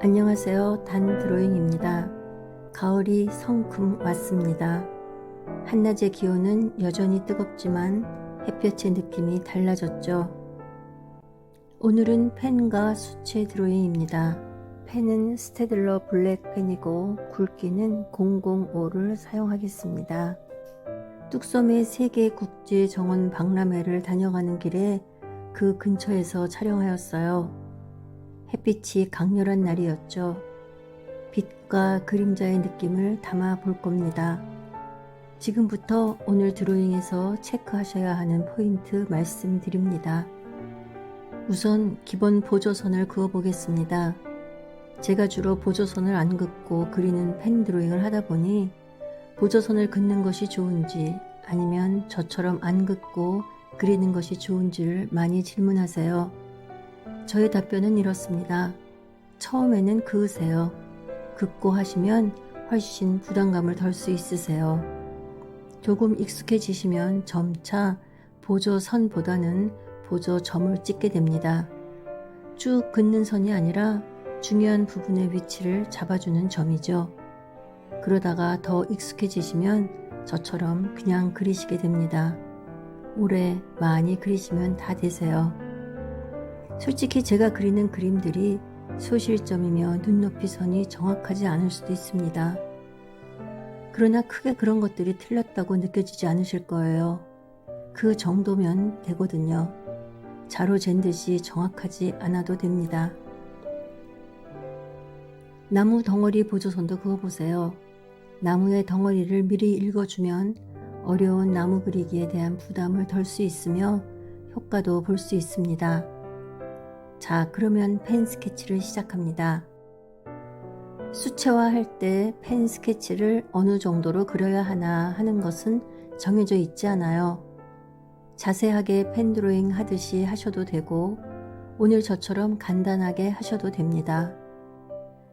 안녕하세요. 단드로잉입니다. 가을이 성큼 왔습니다. 한낮의 기온은 여전히 뜨겁지만 햇볕의 느낌이 달라졌죠. 오늘은 펜과 수채 드로잉입니다. 펜은 스테들러 블랙 펜이고 굵기는 005를 사용하겠습니다. 뚝섬의 세계국제정원 박람회를 다녀가는 길에 그 근처에서 촬영하였어요. 햇빛이 강렬한 날이었죠. 빛과 그림자의 느낌을 담아 볼 겁니다. 지금부터 오늘 드로잉에서 체크하셔야 하는 포인트 말씀드립니다. 우선 기본 보조선을 그어 보겠습니다. 제가 주로 보조선을 안 긋고 그리는 펜 드로잉을 하다 보니 보조선을 긋는 것이 좋은지 아니면 저처럼 안 긋고 그리는 것이 좋은지를 많이 질문하세요. 저의 답변은 이렇습니다. 처음에는 그으세요. 긋고 하시면 훨씬 부담감을 덜 수 있으세요. 조금 익숙해지시면 점차 보조선보다는 보조점을 찍게 됩니다. 쭉 긋는 선이 아니라 중요한 부분의 위치를 잡아주는 점이죠. 그러다가 더 익숙해지시면 저처럼 그냥 그리시게 됩니다. 오래 많이 그리시면 다 되세요. 솔직히 제가 그리는 그림들이 소실점이며 눈높이 선이 정확하지 않을 수도 있습니다. 그러나 크게 그런 것들이 틀렸다고 느껴지지 않으실 거예요. 그 정도면 되거든요. 자로 잰 듯이 정확하지 않아도 됩니다. 나무 덩어리 보조선도 그어보세요. 나무의 덩어리를 미리 읽어주면 어려운 나무 그리기에 대한 부담을 덜 수 있으며 효과도 볼 수 있습니다. 자, 그러면 펜 스케치를 시작합니다. 수채화 할 때 펜 스케치를 어느 정도로 그려야 하나 하는 것은 정해져 있지 않아요. 자세하게 펜 드로잉 하듯이 하셔도 되고 오늘 저처럼 간단하게 하셔도 됩니다.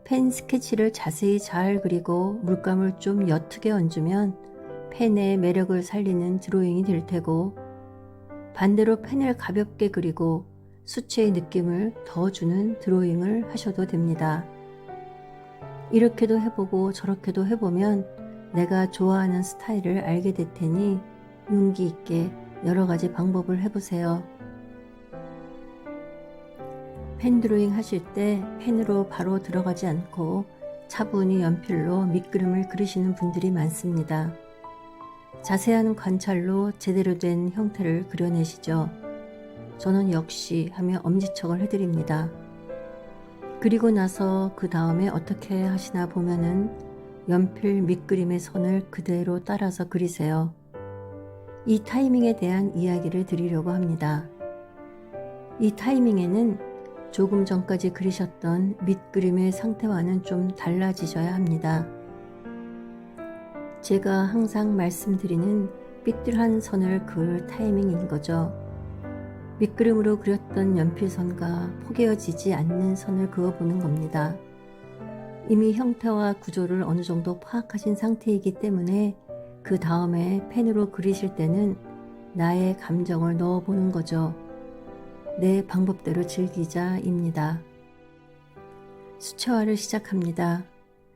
펜 스케치를 자세히 잘 그리고 물감을 좀 옅게 얹으면 펜의 매력을 살리는 드로잉이 될 테고 반대로 펜을 가볍게 그리고 수채의 느낌을 더 주는 드로잉을 하셔도 됩니다. 이렇게도 해보고 저렇게도 해보면 내가 좋아하는 스타일을 알게 될 테니 용기 있게 여러 가지 방법을 해보세요. 펜 드로잉 하실 때 펜으로 바로 들어가지 않고 차분히 연필로 밑그림을 그리시는 분들이 많습니다. 자세한 관찰로 제대로 된 형태를 그려내시죠. 저는 역시 하며 엄지척을 해드립니다. 그리고 나서 그 다음에 어떻게 하시나 보면은 연필 밑그림의 선을 그대로 따라서 그리세요. 이 타이밍에 대한 이야기를 드리려고 합니다. 이 타이밍에는 조금 전까지 그리셨던 밑그림의 상태와는 좀 달라지셔야 합니다. 제가 항상 말씀드리는 삐뚤한 선을 그을 타이밍인 거죠. 밑그림으로 그렸던 연필선과 포개어지지 않는 선을 그어보는 겁니다. 이미 형태와 구조를 어느 정도 파악하신 상태이기 때문에 그 다음에 펜으로 그리실 때는 나의 감정을 넣어보는 거죠. 내 방법대로 즐기자입니다. 수채화를 시작합니다.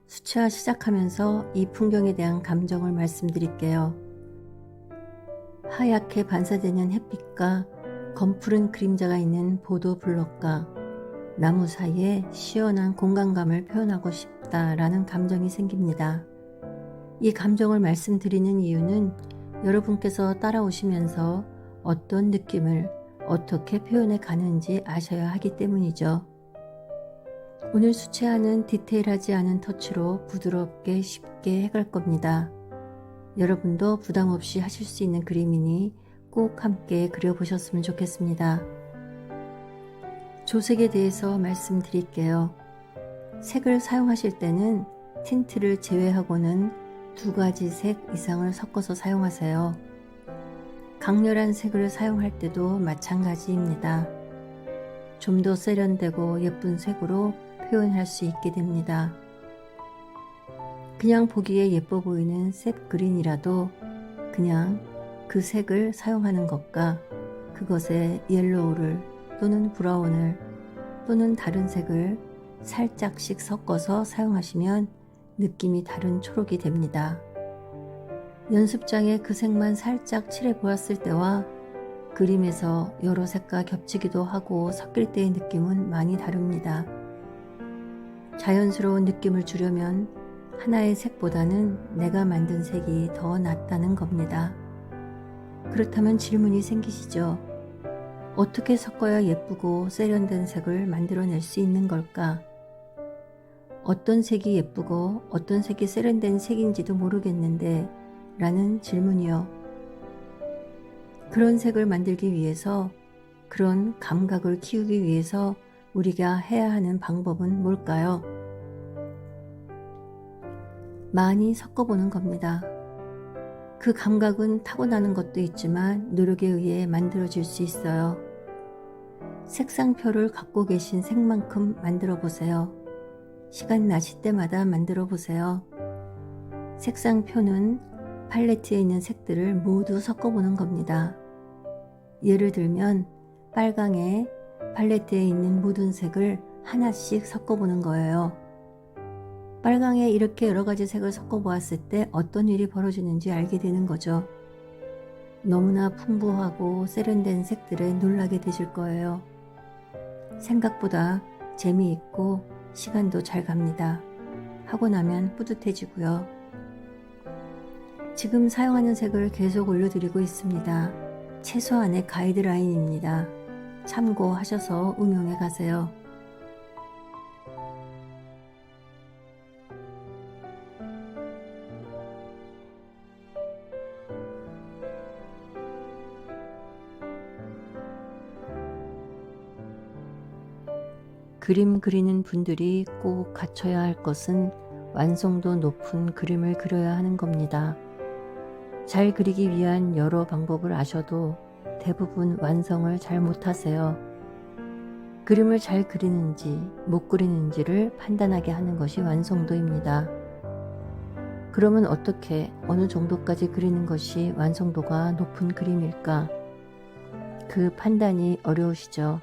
수채화 시작하면서 이 풍경에 대한 감정을 말씀드릴게요. 하얗게 반사되는 햇빛과 검푸른 그림자가 있는 보도 블럭과 나무 사이에 시원한 공간감을 표현하고 싶다라는 감정이 생깁니다. 이 감정을 말씀드리는 이유는 여러분께서 따라오시면서 어떤 느낌을 어떻게 표현해 가는지 아셔야 하기 때문이죠. 오늘 수채화는 디테일하지 않은 터치로 부드럽게 쉽게 해갈 겁니다. 여러분도 부담 없이 하실 수 있는 그림이니 꼭 함께 그려보셨으면 좋겠습니다. 조색에 대해서 말씀드릴게요. 색을 사용하실 때는 틴트를 제외하고는 2가지 색 이상을 섞어서 사용하세요. 강렬한 색을 사용할 때도 마찬가지입니다. 좀 더 세련되고 예쁜 색으로 표현할 수 있게 됩니다. 그냥 보기에 예뻐 보이는 색 그린이라도 그냥 그 색을 사용하는 것과 그것에 옐로우를 또는 브라운을 또는 다른 색을 살짝씩 섞어서 사용하시면 느낌이 다른 초록이 됩니다. 연습장에 그 색만 살짝 칠해 보았을 때와 그림에서 여러 색과 겹치기도 하고 섞일 때의 느낌은 많이 다릅니다. 자연스러운 느낌을 주려면 하나의 색보다는 내가 만든 색이 더 낫다는 겁니다. 그렇다면 질문이 생기시죠? 어떻게 섞어야 예쁘고 세련된 색을 만들어낼 수 있는 걸까? 어떤 색이 예쁘고 어떤 색이 세련된 색인지도 모르겠는데 라는 질문이요. 그런 색을 만들기 위해서, 그런 감각을 키우기 위해서 우리가 해야 하는 방법은 뭘까요? 많이 섞어보는 겁니다. 그 감각은 타고나는 것도 있지만 노력에 의해 만들어질 수 있어요. 색상표를 갖고 계신 색만큼 만들어 보세요. 시간 나실 때마다 만들어 보세요. 색상표는 팔레트에 있는 색들을 모두 섞어보는 겁니다. 예를 들면 빨강에 팔레트에 있는 모든 색을 하나씩 섞어보는 거예요. 빨강에 이렇게 여러 가지 색을 섞어보았을 때 어떤 일이 벌어지는지 알게 되는 거죠. 너무나 풍부하고 세련된 색들에 놀라게 되실 거예요. 생각보다 재미있고 시간도 잘 갑니다. 하고 나면 뿌듯해지고요. 지금 사용하는 색을 계속 올려드리고 있습니다. 최소한의 가이드라인입니다. 참고하셔서 응용해 가세요. 그림 그리는 분들이 꼭 갖춰야 할 것은 완성도 높은 그림을 그려야 하는 겁니다. 잘 그리기 위한 여러 방법을 아셔도 대부분 완성을 잘 못하세요. 그림을 잘 그리는지 못 그리는지를 판단하게 하는 것이 완성도입니다. 그러면 어떻게 어느 정도까지 그리는 것이 완성도가 높은 그림일까? 그 판단이 어려우시죠?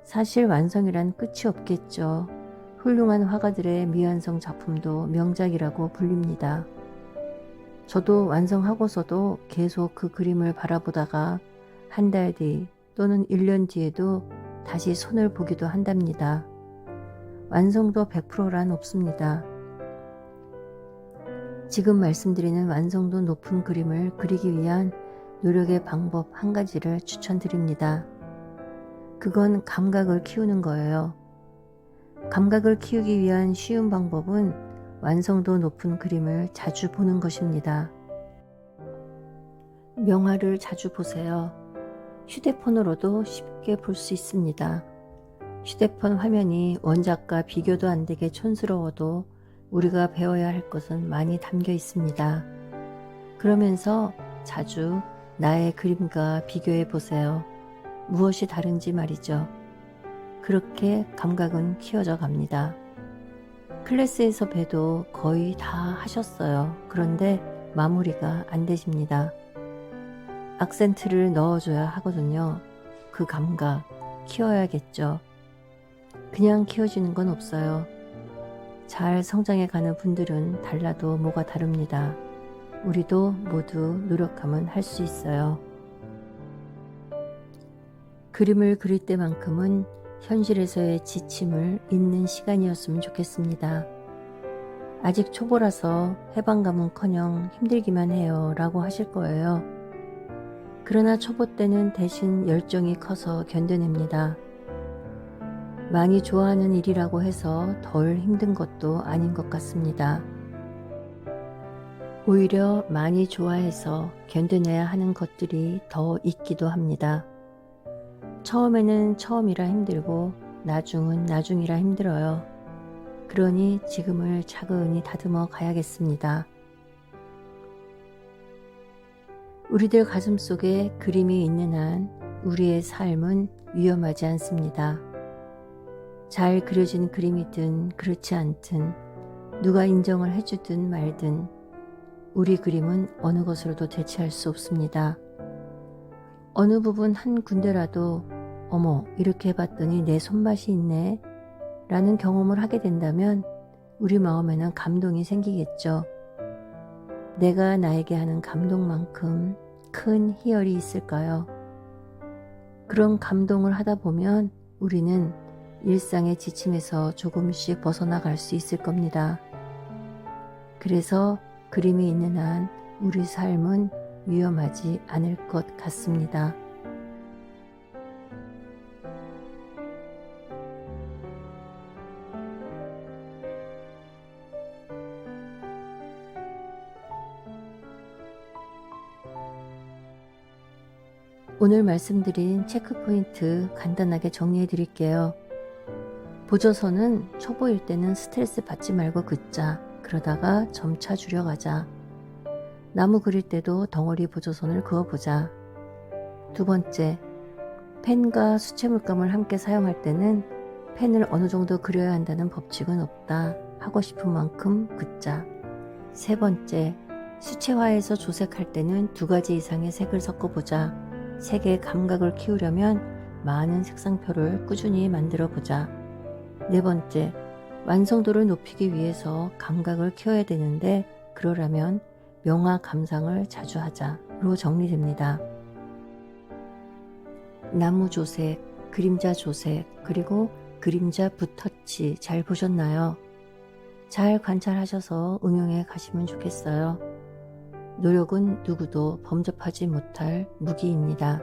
사실 완성이란 끝이 없겠죠. 훌륭한 화가들의 미완성 작품도 명작이라고 불립니다. 저도 완성하고서도 계속 그 그림을 바라보다가 한 달 뒤 또는 1년 뒤에도 다시 손을 보기도 한답니다. 완성도 100%란 없습니다. 지금 말씀드리는 완성도 높은 그림을 그리기 위한 노력의 방법 한 가지를 추천드립니다. 그건 감각을 키우는 거예요. 감각을 키우기 위한 쉬운 방법은 완성도 높은 그림을 자주 보는 것입니다. 명화를 자주 보세요. 휴대폰으로도 쉽게 볼 수 있습니다. 휴대폰 화면이 원작과 비교도 안 되게 촌스러워도 우리가 배워야 할 것은 많이 담겨 있습니다. 그러면서 자주 나의 그림과 비교해 보세요. 무엇이 다른지 말이죠. 그렇게 감각은 키워져 갑니다. 클래스에서 배도 거의 다 하셨어요. 그런데 마무리가 안 되십니다. 악센트를 넣어줘야 하거든요. 그 감각 키워야겠죠. 그냥 키워지는 건 없어요. 잘 성장해 가는 분들은 달라도 뭐가 다릅니다. 우리도 모두 노력하면 할 수 있어요. 그림을 그릴 때만큼은 현실에서의 지침을 잊는 시간이었으면 좋겠습니다. 아직 초보라서 해방감은커녕 힘들기만 해요 라고 하실 거예요. 그러나 초보 때는 대신 열정이 커서 견뎌냅니다. 많이 좋아하는 일이라고 해서 덜 힘든 것도 아닌 것 같습니다. 오히려 많이 좋아해서 견뎌내야 하는 것들이 더 있기도 합니다. 처음에는 처음이라 힘들고 나중은 나중이라 힘들어요. 그러니 지금을 차근히 다듬어 가야겠습니다. 우리들 가슴속에 그림이 있는 한 우리의 삶은 위험하지 않습니다. 잘 그려진 그림이든 그렇지 않든 누가 인정을 해주든 말든 우리 그림은 어느 것으로도 대체할 수 없습니다. 어느 부분 한 군데라도 어머 이렇게 해봤더니 내 손맛이 있네 라는 경험을 하게 된다면 우리 마음에는 감동이 생기겠죠. 내가 나에게 하는 감동만큼 큰 희열이 있을까요? 그런 감동을 하다 보면 우리는 일상의 지침에서 조금씩 벗어나갈 수 있을 겁니다. 그래서 그림이 있는 한 우리 삶은 위험하지 않을 것 같습니다. 오늘 말씀드린 체크포인트 간단하게 정리해 드릴게요. 보조선은 초보일 때는 스트레스 받지 말고 긋자. 그러다가 점차 줄여가자. 나무 그릴 때도 덩어리 보조선을 그어보자. 두 번째, 펜과 수채 물감을 함께 사용할 때는 펜을 어느 정도 그려야 한다는 법칙은 없다. 하고 싶은 만큼 긋자. 세 번째, 수채화에서 조색할 때는 2가지 이상의 색을 섞어보자. 색의 감각을 키우려면 많은 색상표를 꾸준히 만들어 보자. 네 번째, 완성도를 높이기 위해서 감각을 키워야 되는데 그러려면 명화 감상을 자주 하자로 정리됩니다. 나무 조색, 그림자 조색, 그리고 그림자 붓터치 잘 보셨나요? 잘 관찰하셔서 응용해 가시면 좋겠어요. 노력은 누구도 범접하지 못할 무기입니다.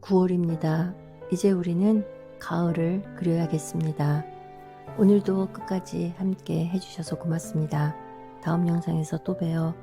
(9월입니다) 이제 우리는 가을을 그려야겠습니다. 오늘도 끝까지 함께 해주셔서 고맙습니다. 다음 영상에서 또 봬요.